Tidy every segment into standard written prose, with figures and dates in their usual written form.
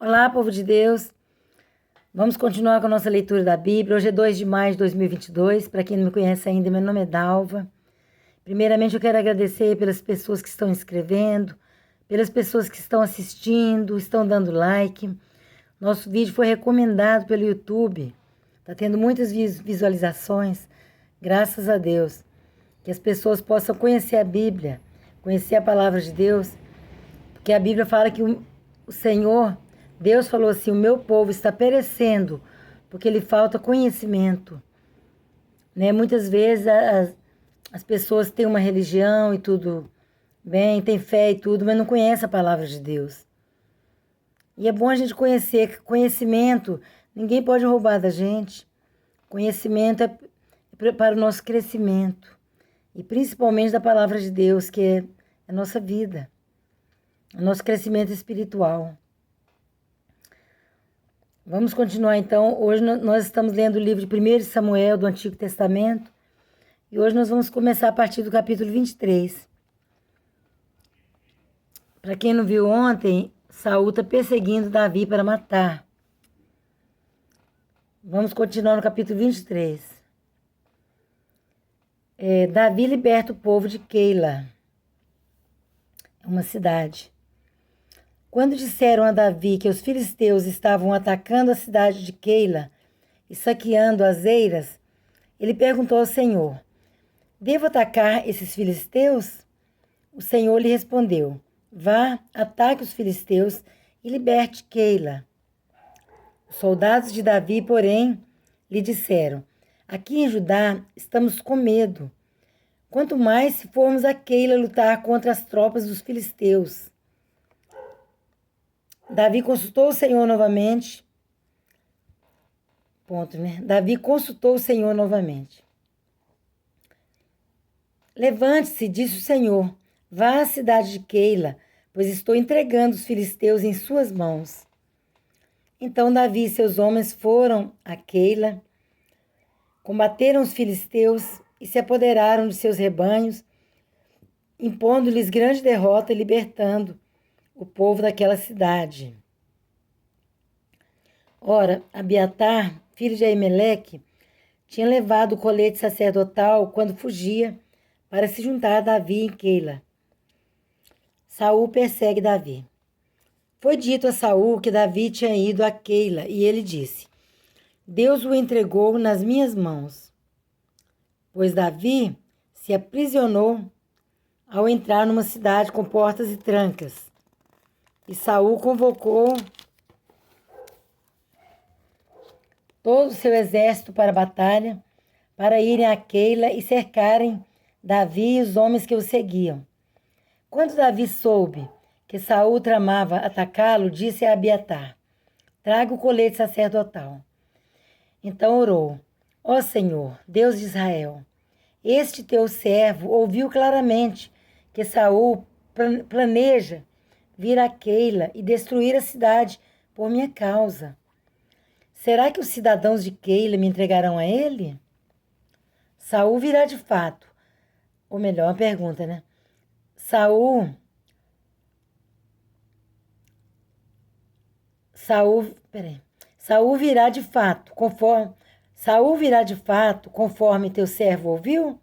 Olá, povo de Deus. Vamos continuar com a nossa leitura da Bíblia. Hoje é 2 de maio de 2022. Para quem não me conhece ainda, meu nome é Dalva. Primeiramente, eu quero agradecer pelas pessoas que estão inscrevendo, pelas pessoas que estão assistindo, estão dando like. Nosso vídeo foi recomendado pelo YouTube. Está tendo muitas visualizações. Graças a Deus. Que as pessoas possam conhecer a Bíblia, conhecer a palavra de Deus. Porque a Bíblia fala que o Senhor... Deus falou assim, o meu povo está perecendo porque lhe falta conhecimento. Né? Muitas vezes as pessoas têm uma religião e tudo bem, têm fé e tudo, mas não conhecem a palavra de Deus. E é bom a gente conhecer, conhecimento, ninguém pode roubar da gente. Conhecimento é para o nosso crescimento. E principalmente da palavra de Deus, que é a nossa vida, o nosso crescimento espiritual. Vamos continuar então. Hoje nós estamos lendo o livro de 1 Samuel do Antigo Testamento. E hoje nós vamos começar a partir do capítulo 23. Para quem não viu ontem, Saul está perseguindo Davi para matar. Vamos continuar no capítulo 23. Davi liberta o povo de Keila. É uma cidade. Quando disseram a Davi que os filisteus estavam atacando a cidade de Keila e saqueando as eiras, ele perguntou ao Senhor, devo atacar esses filisteus? O Senhor lhe respondeu, vá, ataque os filisteus e liberte Keila. Os soldados de Davi, porém, lhe disseram, aqui em Judá estamos com medo, quanto mais se formos a Keila lutar contra as tropas dos filisteus. Davi consultou o Senhor novamente. Davi consultou o Senhor novamente. Levante-se, disse o Senhor, vá à cidade de Keila, pois estou entregando os filisteus em suas mãos. Então Davi e seus homens foram a Keila, combateram os filisteus e se apoderaram de seus rebanhos, impondo-lhes grande derrota e libertando o povo daquela cidade. Ora, Abiatar, filho de Aimeleque, tinha levado o colete sacerdotal quando fugia para se juntar a Davi em Keila. Saul persegue Davi. Foi dito a Saul que Davi tinha ido a Keila e ele disse, Deus o entregou nas minhas mãos, pois Davi se aprisionou ao entrar numa cidade com portas e trancas. E Saul convocou todo o seu exército para a batalha, para irem a Keila e cercarem Davi e os homens que o seguiam. Quando Davi soube que Saul tramava atacá-lo, disse a Abiatar, traga o colete sacerdotal. Então orou, ó Senhor, Deus de Israel, este teu servo ouviu claramente que Saul planeja vir a Keila e destruir a cidade por minha causa. Será que os cidadãos de Keila me entregarão a ele? Saul virá de fato. Ou melhor, uma pergunta, né? Saul virá de fato, conforme teu servo ouviu?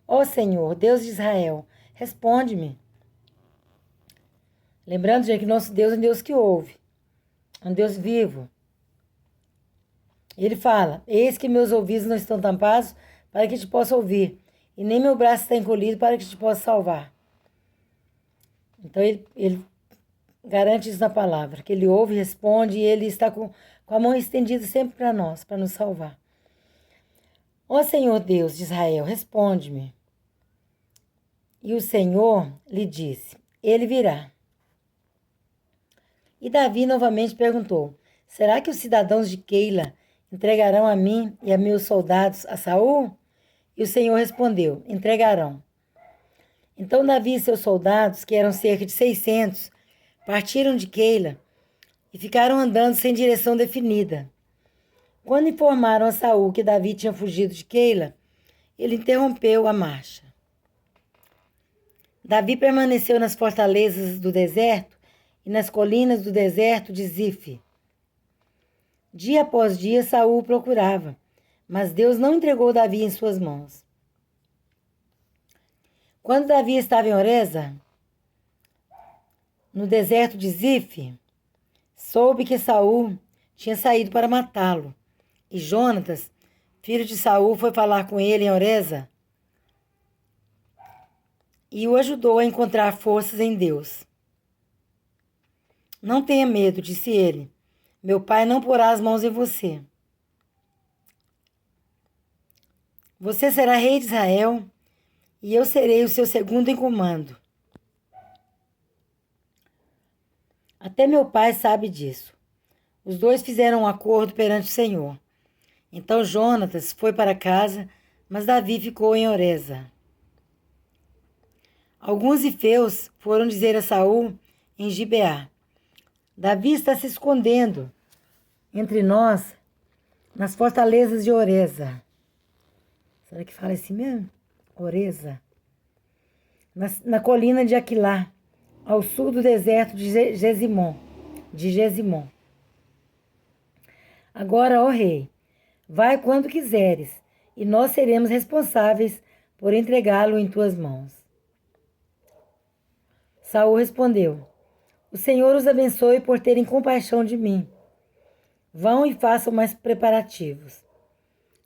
Ó Senhor, Deus de Israel, responde-me. Lembrando, gente, que nosso Deus é um Deus que ouve, é um Deus vivo. Ele fala, eis que meus ouvidos não estão tampados para que te possa ouvir, e nem meu braço está encolhido para que te possa salvar. Então ele garante isso na palavra, que ele ouve, responde, e ele está com a mão estendida sempre para nós, para nos salvar. Ó Senhor Deus de Israel, responde-me. E o Senhor lhe disse, ele virá. E Davi novamente perguntou, será que os cidadãos de Keila entregarão a mim e a meus soldados a Saul? E o Senhor respondeu, entregarão. Então Davi e seus soldados, que eram cerca de 600, partiram de Keila e ficaram andando sem direção definida. Quando informaram a Saul que Davi tinha fugido de Keila, ele interrompeu a marcha. Davi permaneceu nas fortalezas do deserto e nas colinas do deserto de Zif. Dia após dia Saul o procurava, mas Deus não entregou Davi em suas mãos. Quando Davi estava em Oreza, no deserto de Zif, soube que Saul tinha saído para matá-lo. E Jonatas, filho de Saul, foi falar com ele em Oreza e o ajudou a encontrar forças em Deus. Não tenha medo, disse ele. Meu pai não porá as mãos em você. Você será rei de Israel e eu serei o seu segundo em comando. Até meu pai sabe disso. Os dois fizeram um acordo perante o Senhor. Então Jonatas foi para casa, mas Davi ficou em Oreza. Alguns ifeus foram dizer a Saul em Gibeá: Davi está se escondendo entre nós nas fortalezas de Oreza. Será que fala assim mesmo? Oreza. Na colina de Aquilá, ao sul do deserto de Gesimon. Agora, ó rei, vai quando quiseres, e nós seremos responsáveis por entregá-lo em tuas mãos. Saul respondeu: O Senhor os abençoe por terem compaixão de mim. Vão e façam mais preparativos.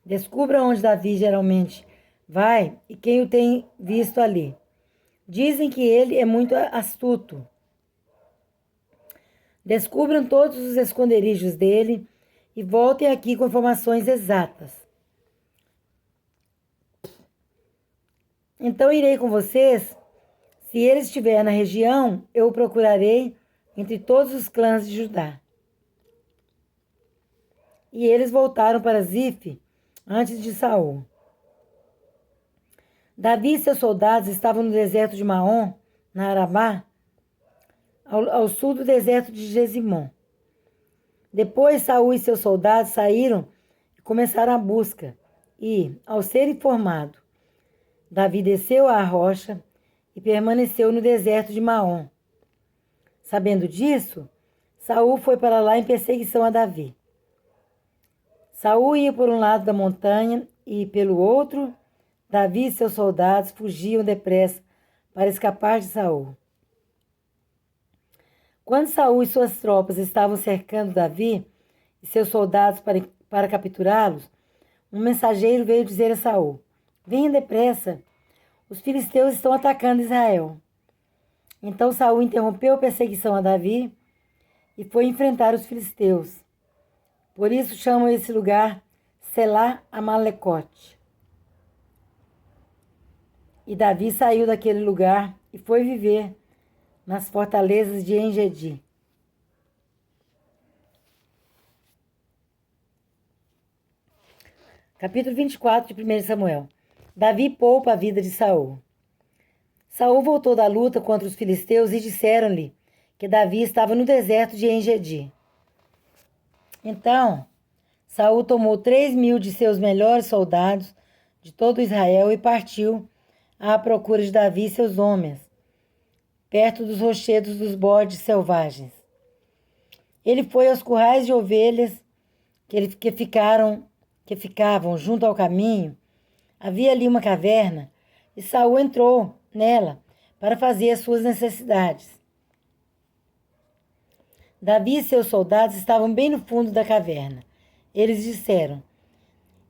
Descubra onde Davi geralmente vai e quem o tem visto ali. Dizem que ele é muito astuto. Descubram todos os esconderijos dele e voltem aqui com informações exatas. Então irei com vocês. Se ele estiver na região, eu o procurarei entre todos os clãs de Judá. E eles voltaram para Zif antes de Saul. Davi e seus soldados estavam no deserto de Maom, na Arabá, ao sul do deserto de Gesimon. Depois Saul e seus soldados saíram e começaram a busca. E, ao ser informado, Davi desceu à rocha e permaneceu no deserto de Maom. Sabendo disso, Saul foi para lá em perseguição a Davi. Saul ia por um lado da montanha e, pelo outro, Davi e seus soldados fugiam depressa para escapar de Saul. Quando Saul e suas tropas estavam cercando Davi e seus soldados para capturá-los, um mensageiro veio dizer a Saul: Venha depressa, os filisteus estão atacando Israel. Então Saul interrompeu a perseguição a Davi e foi enfrentar os filisteus. Por isso chamam esse lugar Selá Amalecote. E Davi saiu daquele lugar e foi viver nas fortalezas de Engedi. Capítulo 24 de 1 Samuel. Davi poupa a vida de Saul. Saul voltou da luta contra os filisteus e disseram-lhe que Davi estava no deserto de Engedi. Então, Saul tomou 3.000 de seus melhores soldados de todo Israel e partiu à procura de Davi e seus homens, perto dos rochedos dos bodes selvagens. Ele foi aos currais de ovelhas que ficavam junto ao caminho. Havia ali uma caverna e Saul entrou nela para fazer as suas necessidades. Davi e seus soldados estavam bem no fundo da caverna. Eles disseram: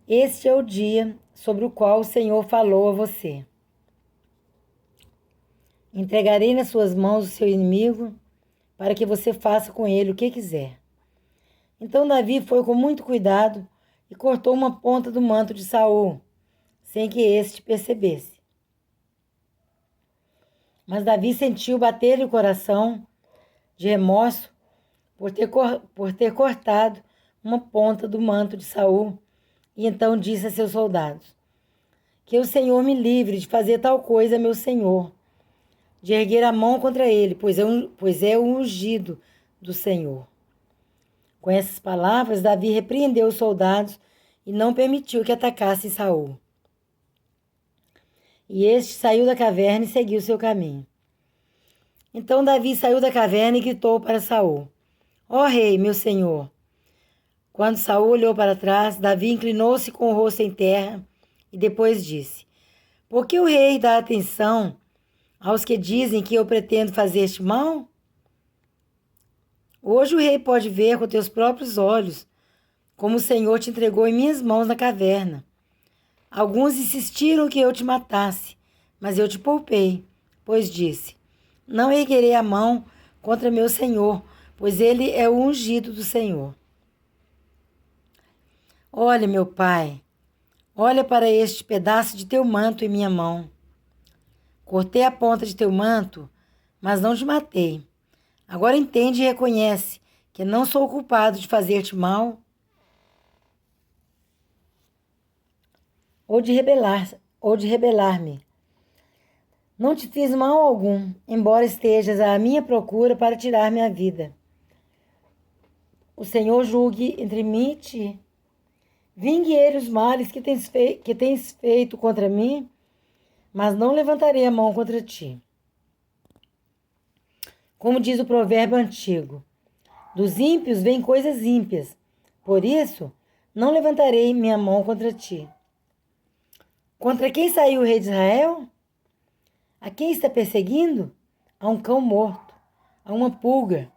Este é o dia sobre o qual o Senhor falou a você. Entregarei nas suas mãos o seu inimigo para que você faça com ele o que quiser. Então Davi foi com muito cuidado e cortou uma ponta do manto de Saul, sem que este percebesse. Mas Davi sentiu bater-lhe o coração de remorso por ter cortado uma ponta do manto de Saul, e então disse a seus soldados: Que o Senhor me livre de fazer tal coisa a meu senhor, de erguer a mão contra ele, pois é o ungido do Senhor. Com essas palavras, Davi repreendeu os soldados e não permitiu que atacassem Saul. E este saiu da caverna e seguiu seu caminho. Então Davi saiu da caverna e gritou para Saul: Ó rei, meu senhor, Quando Saul olhou para trás, Davi inclinou-se com o rosto em terra e depois disse: Por que o rei dá atenção aos que dizem que eu pretendo fazer este mal? Hoje o rei pode ver com teus próprios olhos como o Senhor te entregou em minhas mãos na caverna. Alguns insistiram que eu te matasse, mas eu te poupei, pois disse: Não erguerei a mão contra meu senhor, pois ele é o ungido do Senhor. Olha, meu pai, olha para este pedaço de teu manto em minha mão. Cortei a ponta de teu manto, mas não te matei. Agora entende e reconhece que não sou culpado de fazer-te mal ou de rebelar-me. Não te fiz mal algum, embora estejas à minha procura para tirar-me a vida. O Senhor julgue entre mim e ti. Vingue ele os males que tens feito contra mim, mas não levantarei a mão contra ti. Como diz o provérbio antigo, dos ímpios vêm coisas ímpias, por isso não levantarei minha mão contra ti. Contra quem saiu o rei de Israel? A quem está perseguindo? A um cão morto, a uma pulga.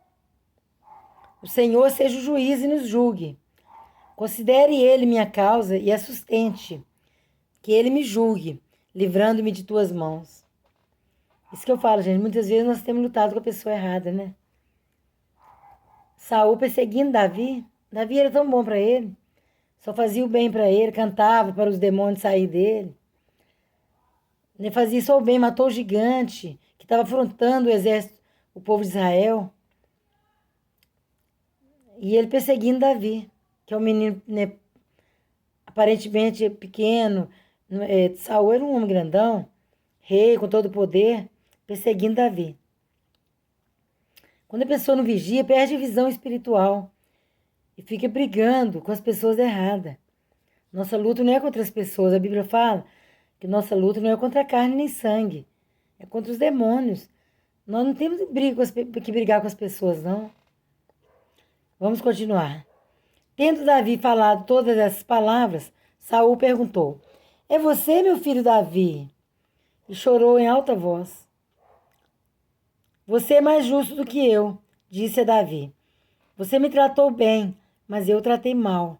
O Senhor seja o juiz e nos julgue. Considere ele minha causa e a sustente, que ele me julgue, livrando-me de tuas mãos. Isso que eu falo, gente, muitas vezes nós temos lutado com a pessoa errada, né? Saul perseguindo Davi. Davi era tão bom para ele. Só fazia o bem para ele, cantava para os demônios sair dele. Ele fazia só o bem, matou o gigante que estava afrontando o exército, o povo de Israel. E ele perseguindo Davi, que é um menino, né, aparentemente pequeno. Saul era um homem grandão, rei com todo o poder, perseguindo Davi. Quando a pessoa não vigia, perde a visão espiritual e fica brigando com as pessoas erradas. Nossa luta não é contra as pessoas. A Bíblia fala que nossa luta não é contra a carne nem sangue, é contra os demônios. Nós não temos que brigar com as pessoas, não. Vamos continuar. Tendo Davi falado todas essas palavras, Saul perguntou: É você, meu filho Davi? E chorou em alta voz. Você é mais justo do que eu, disse a Davi. Você me tratou bem, mas eu tratei mal.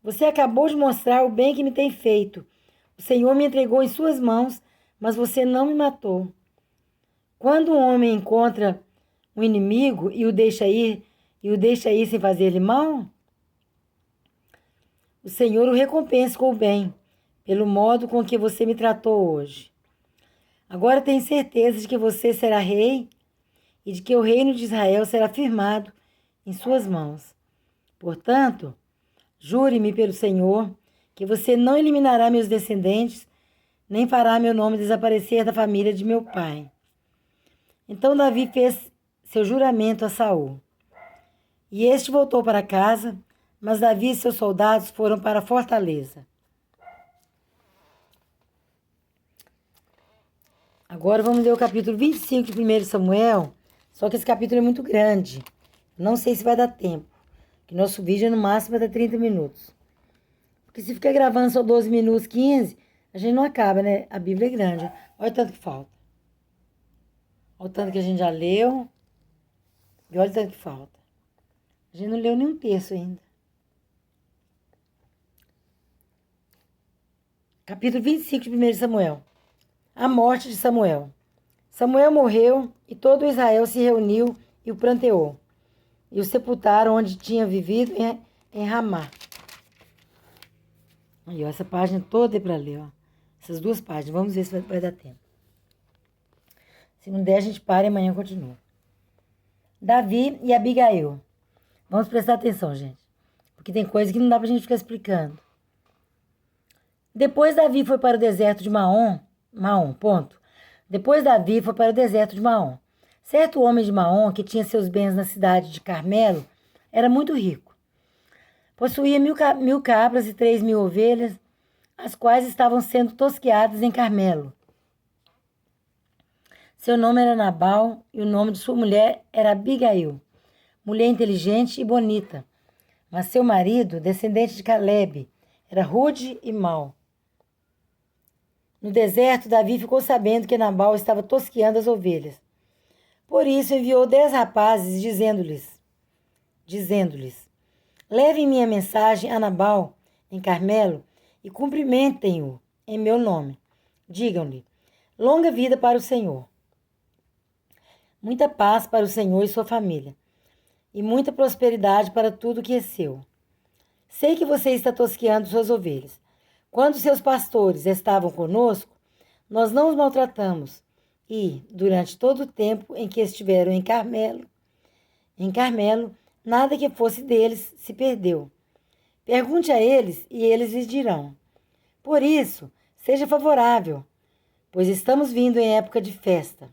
Você acabou de mostrar o bem que me tem feito. O Senhor me entregou em suas mãos, mas você não me matou. Quando um homem encontra um inimigo e o deixa ir sem fazer-lhe mal, o Senhor o recompensa com o bem, pelo modo com que você me tratou hoje. Agora tenho certeza de que você será rei e de que o reino de Israel será firmado em suas mãos. Portanto, jure-me pelo Senhor que você não eliminará meus descendentes, nem fará meu nome desaparecer da família de meu pai. Então Davi fez seu juramento a Saul. E este voltou para casa, mas Davi e seus soldados foram para a fortaleza. Agora vamos ler o capítulo 25 de 1 Samuel, só que esse capítulo é muito grande. Não sei se vai dar tempo, que nosso vídeo no máximo vai dar 30 minutos. Porque se ficar gravando só 12 minutos, 15, a gente não acaba, né? A Bíblia é grande. Olha o tanto que falta. Olha o tanto que a gente já leu. E olha o tanto que falta. A gente não leu nenhum terço ainda. Capítulo 25 de 1 Samuel. A morte de Samuel. Samuel morreu e todo Israel se reuniu e o pranteou. E o sepultaram onde tinha vivido em Ramá. Aí, ó, essa página toda é para ler, ó. Essas duas páginas. Vamos ver se vai dar tempo. Se não der, a gente para e amanhã continua. Davi e Abigail. Vamos prestar atenção, gente. Porque tem coisa que não dá pra gente ficar explicando. Depois Davi foi para o deserto de Maom, ponto. Depois Davi foi para o deserto de Maom. Certo homem de Maom, que tinha seus bens na cidade de Carmelo, era muito rico. Possuía 1.000 cabras e 3.000 ovelhas, as quais estavam sendo tosqueadas em Carmelo. Seu nome era Nabal e o nome de sua mulher era Abigail, mulher inteligente e bonita, Mas seu marido, descendente de Calebe, era rude e mau. No deserto, Davi ficou sabendo que Nabal estava tosqueando as ovelhas. Por isso enviou 10 rapazes, dizendo-lhes: levem minha mensagem a Nabal, em Carmelo, e cumprimentem-o em meu nome. Digam-lhe: longa vida para o Senhor. Muita paz para o Senhor e sua família, e muita prosperidade para tudo que é seu. Sei que você está tosqueando suas ovelhas. Quando seus pastores estavam conosco, nós não os maltratamos, e, durante todo o tempo em que estiveram em Carmelo, nada que fosse deles se perdeu. Pergunte a eles e eles lhes dirão. Por isso, seja favorável, pois estamos vindo em época de festa.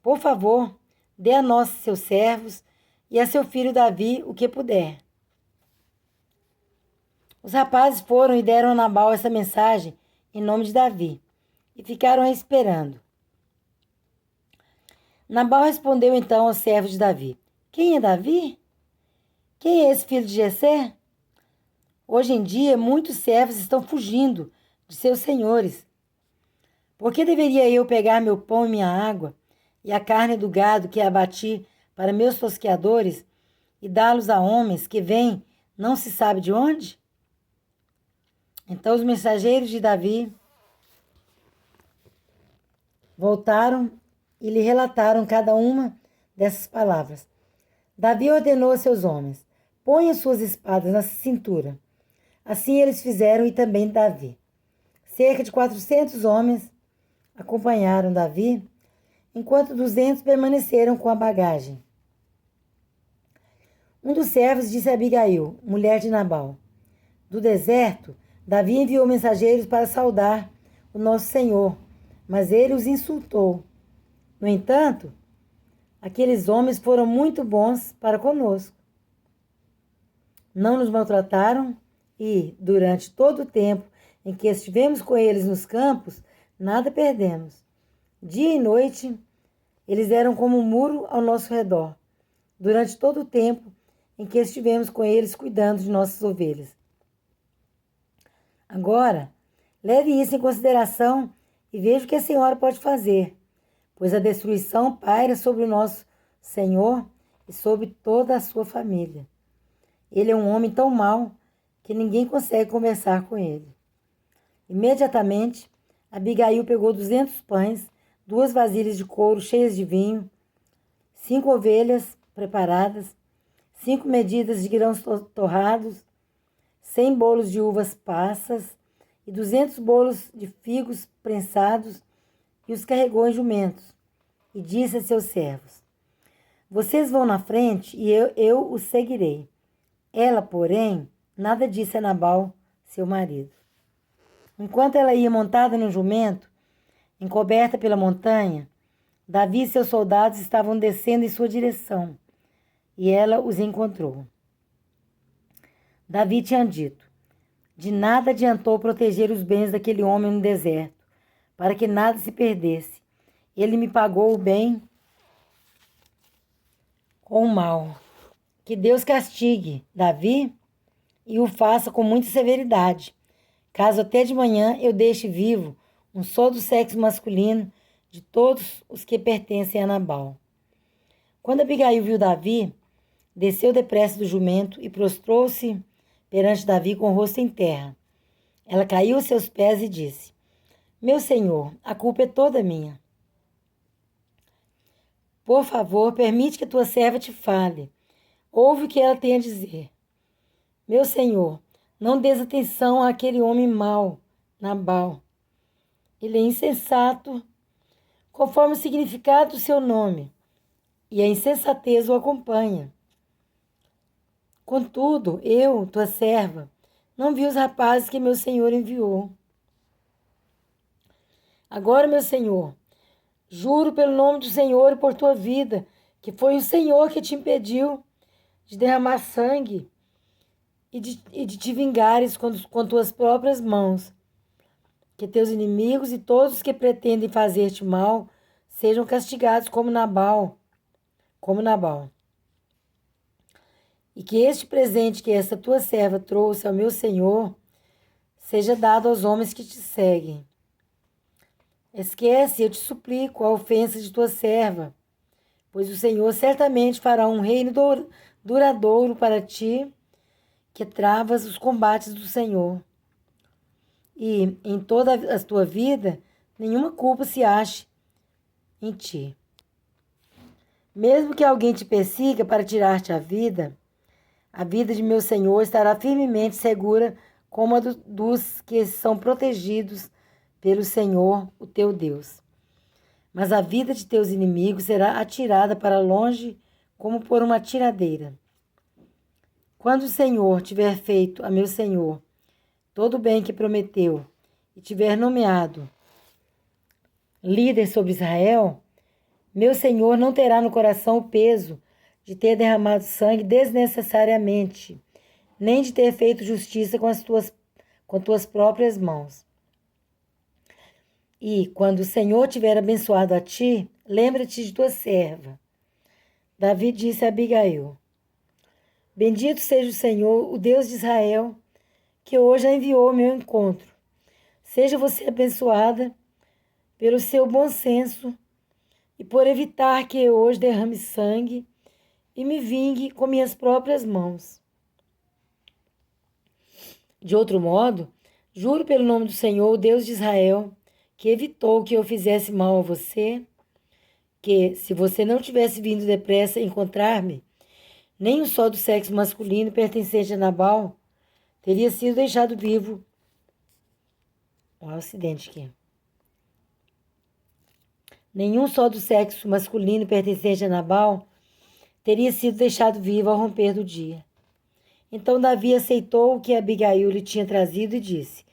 Por favor, dê a nós, seus servos, e a seu filho Davi o que puder. Os rapazes foram e deram a Nabal essa mensagem em nome de Davi, e ficaram esperando. Nabal respondeu então aos servos de Davi: quem é Davi? Quem é esse filho de Jessé? Hoje em dia, muitos servos estão fugindo de seus senhores. Por que deveria eu pegar meu pão e minha água e a carne do gado que abati para meus tosqueadores e dá-los a homens que vêm não se sabe de onde? Então os mensageiros de Davi voltaram e lhe relataram cada uma dessas palavras. Davi ordenou a seus homens: ponham suas espadas na cintura. Assim eles fizeram e também Davi. Cerca de 400 homens acompanharam Davi, enquanto 200 permaneceram com a bagagem. Um dos servos disse a Abigail, mulher de Nabal: do deserto, Davi enviou mensageiros para saudar o nosso senhor, mas ele os insultou. No entanto, aqueles homens foram muito bons para conosco. Não nos maltrataram e, durante todo o tempo em que estivemos com eles nos campos, nada perdemos. Dia e noite, eles eram como um muro ao nosso redor, durante todo o tempo em que estivemos com eles cuidando de nossas ovelhas. Agora, leve isso em consideração e veja o que a senhora pode fazer, pois a destruição paira sobre o nosso Senhor e sobre toda a sua família. Ele é um homem tão mau que ninguém consegue conversar com ele. Imediatamente, Abigail pegou 200 pães, 2 vasilhas de couro cheias de vinho, 5 ovelhas preparadas, 5 medidas de grãos torrados, 100 bolos de uvas passas e 200 bolos de figos prensados, e os carregou em jumentos, e disse a seus servos: vocês vão na frente e eu os seguirei. Ela, porém, nada disse a Nabal, seu marido. Enquanto ela ia montada no jumento, encoberta pela montanha, Davi e seus soldados estavam descendo em sua direção, e ela os encontrou. Davi tinha dito: de nada adiantou proteger os bens daquele homem no deserto, para que nada se perdesse. Ele me pagou o bem com o mal. Que Deus castigue Davi e o faça com muita severidade, caso até de manhã eu deixe vivo um só do sexo masculino de todos os que pertencem a Nabal. Quando Abigail viu Davi, desceu depressa do jumento e prostrou-se perante Davi com o rosto em terra. Ela caiu aos seus pés e disse: meu senhor, a culpa é toda minha. Por favor, permite que a tua serva te fale. Ouve o que ela tem a dizer. Meu senhor, não dês atenção àquele homem mau, Nabal. Ele é insensato, conforme o significado do seu nome, e a insensatez o acompanha. Contudo, eu, tua serva, não vi os rapazes que meu senhor enviou. Agora, meu senhor, juro pelo nome do Senhor e por tua vida, que foi o Senhor que te impediu de derramar sangue e de te vingares com tuas próprias mãos. Que teus inimigos e todos os que pretendem fazer-te mal sejam castigados como Nabal. e que este presente que esta tua serva trouxe ao meu senhor seja dado aos homens que te seguem. Esquece, eu te suplico, a ofensa de tua serva, pois o Senhor certamente fará um reino duradouro para ti, que travas os combates do Senhor. E em toda a tua vida, nenhuma culpa se ache em ti. Mesmo que alguém te persiga para tirar-te a vida de meu Senhor estará firmemente segura como a dos que são protegidos pelo Senhor, o teu Deus. Mas a vida de teus inimigos será atirada para longe como por uma tiradeira. Quando o Senhor tiver feito a meu Senhor todo o bem que prometeu e tiver nomeado líder sobre Israel, meu Senhor não terá no coração o peso de ter derramado sangue desnecessariamente, nem de ter feito justiça com tuas próprias mãos. E, quando o Senhor tiver abençoado a ti, lembra-te de tua serva. Davi disse a Abigail: Bendito seja o Senhor, o Deus de Israel, que hoje a enviou ao meu encontro. Seja você abençoada pelo seu bom senso e por evitar que eu hoje derrame sangue e me vingue com minhas próprias mãos. De outro modo, juro pelo nome do Senhor, o Deus de Israel, que evitou que eu fizesse mal a você, que, se você não tivesse vindo depressa encontrar-me, nem um só do sexo masculino pertencente a Nabal teria sido deixado vivo. Olha o acidente aqui. Nenhum só do sexo masculino pertencente a Nabal teria sido deixado vivo ao romper do dia. Então Davi aceitou o que Abigail lhe tinha trazido e disse: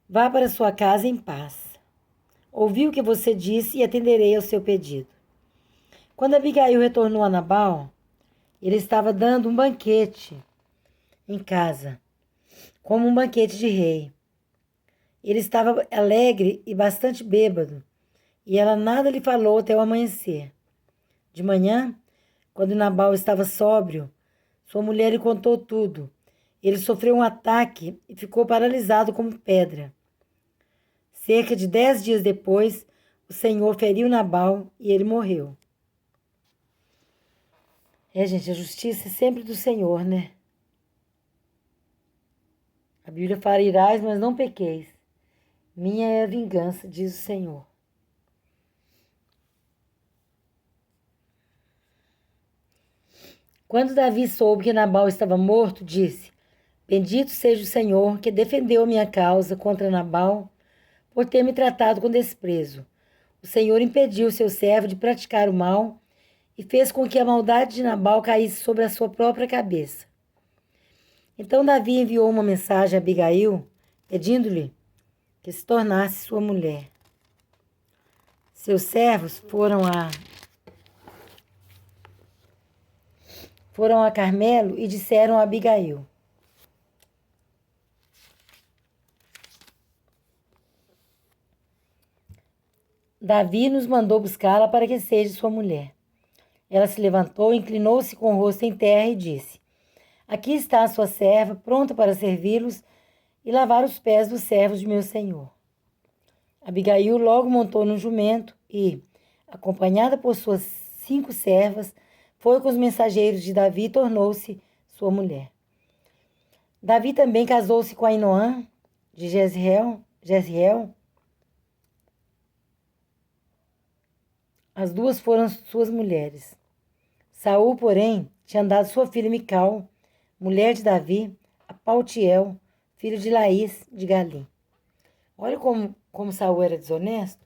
Vá para sua casa em paz. Ouvi o que você disse e atenderei ao seu pedido. Quando Abigail retornou a Nabal, ele estava dando um banquete em casa, como um banquete de rei. Ele estava alegre e bastante bêbado, e ela nada lhe falou até o amanhecer. De manhã, quando Nabal estava sóbrio, sua mulher lhe contou tudo. Ele sofreu um ataque e ficou paralisado como pedra. Cerca de 10 dias depois, o Senhor feriu Nabal e ele morreu. Gente, a justiça é sempre do Senhor, né? A Bíblia fala: irais, mas não pequeis. Minha é a vingança, diz o Senhor. Quando Davi soube que Nabal estava morto, disse: Bendito seja o Senhor que defendeu minha causa contra Nabal por ter me tratado com desprezo. O Senhor impediu seu servo de praticar o mal e fez com que a maldade de Nabal caísse sobre a sua própria cabeça. Então Davi enviou uma mensagem a Abigail, pedindo-lhe que se tornasse sua mulher. Seus servos foram a Carmelo e disseram a Abigail: Davi nos mandou buscá-la para que seja sua mulher. Ela se levantou, inclinou-se com o rosto em terra e disse: Aqui está a sua serva, pronta para servi-los e lavar os pés dos servos de meu senhor. Abigail logo montou num jumento e, acompanhada por suas 5 servas, foi com os mensageiros de Davi e tornou-se sua mulher. Davi também casou-se com Ainoã de Jezreel. As duas foram suas mulheres. Saul, porém, tinha dado sua filha Mical, mulher de Davi, a Paltiel, filho de Laís de Galim. Olha como Saul era desonesto.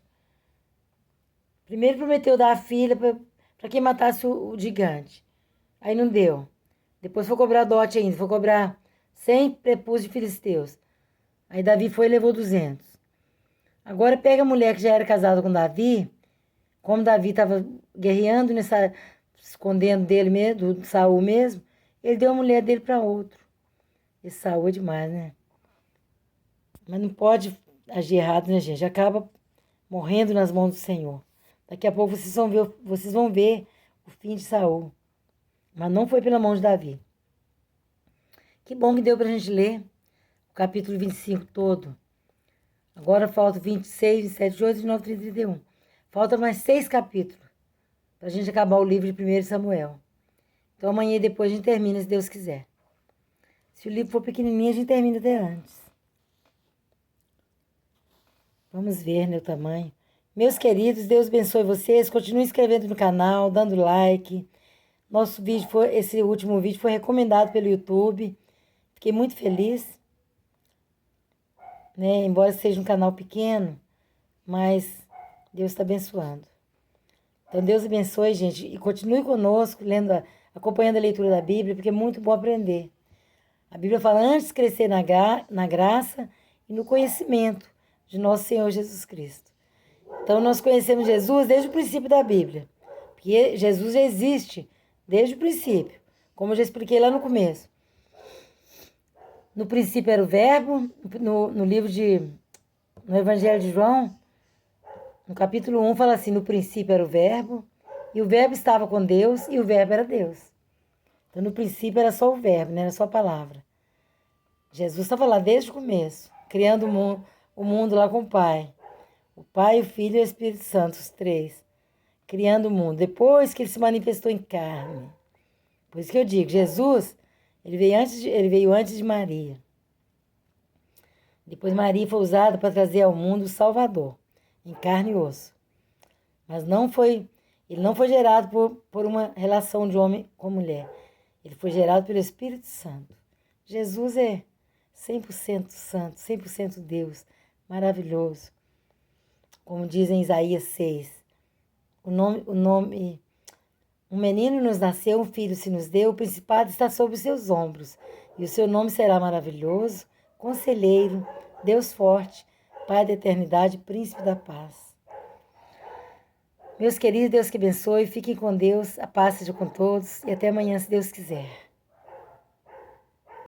Primeiro prometeu dar a filha para quem matasse o gigante. Aí não deu. Depois foi cobrar dote ainda, foi cobrar 100 prepúcios de filisteus. Aí Davi foi e levou 200. Agora pega a mulher que já era casada com Davi, como Davi estava guerreando, escondendo dele mesmo, do Saul mesmo, ele deu a mulher dele para outro. Esse Saul é demais, né? Mas não pode agir errado, né, gente? Acaba morrendo nas mãos do Senhor. Daqui a pouco vocês vão ver o fim de Saul. Mas não foi pela mão de Davi. Que bom que deu para a gente ler o capítulo 25 todo. Agora falta 26, 27, 28, 29, 30 e 31. Falta mais 6 capítulos para a gente acabar o livro de 1 Samuel. Então amanhã e depois a gente termina, se Deus quiser. Se o livro for pequenininho, a gente termina até antes. Vamos ver, né, o tamanho. Meus queridos, Deus abençoe vocês. Continuem inscrevendo no canal, dando like. Esse último vídeo foi recomendado pelo YouTube. Fiquei muito feliz, né? Embora seja um canal pequeno, mas Deus está abençoando. Então Deus abençoe, gente, e continue conosco, acompanhando a leitura da Bíblia, porque é muito bom aprender. A Bíblia fala antes de crescer na graça e no conhecimento de nosso Senhor Jesus Cristo. Então nós conhecemos Jesus desde o princípio da Bíblia, porque Jesus já existe desde o princípio, como eu já expliquei lá no começo. No princípio era o Verbo, no Evangelho de João, no capítulo 1 fala assim, no princípio era o Verbo, e o Verbo estava com Deus, e o Verbo era Deus. Então no princípio era só o Verbo, né? Era só a palavra. Jesus estava lá desde o começo, criando o mundo lá com o Pai. O Pai, o Filho e o Espírito Santo, os três, criando o mundo. Depois que ele se manifestou em carne. Por isso que eu digo, Jesus, ele veio antes de Maria. Depois Maria foi usada para trazer ao mundo o Salvador, em carne e osso. Mas ele não foi gerado por uma relação de homem com mulher. Ele foi gerado pelo Espírito Santo. Jesus é 100% santo, 100% Deus, maravilhoso. Como diz em Isaías 6, um menino nos nasceu, um filho se nos deu, o principado está sobre os seus ombros, e o seu nome será maravilhoso, conselheiro, Deus forte, Pai da eternidade, príncipe da paz. Meus queridos, Deus que abençoe, fiquem com Deus, a paz seja com todos, e até amanhã, se Deus quiser.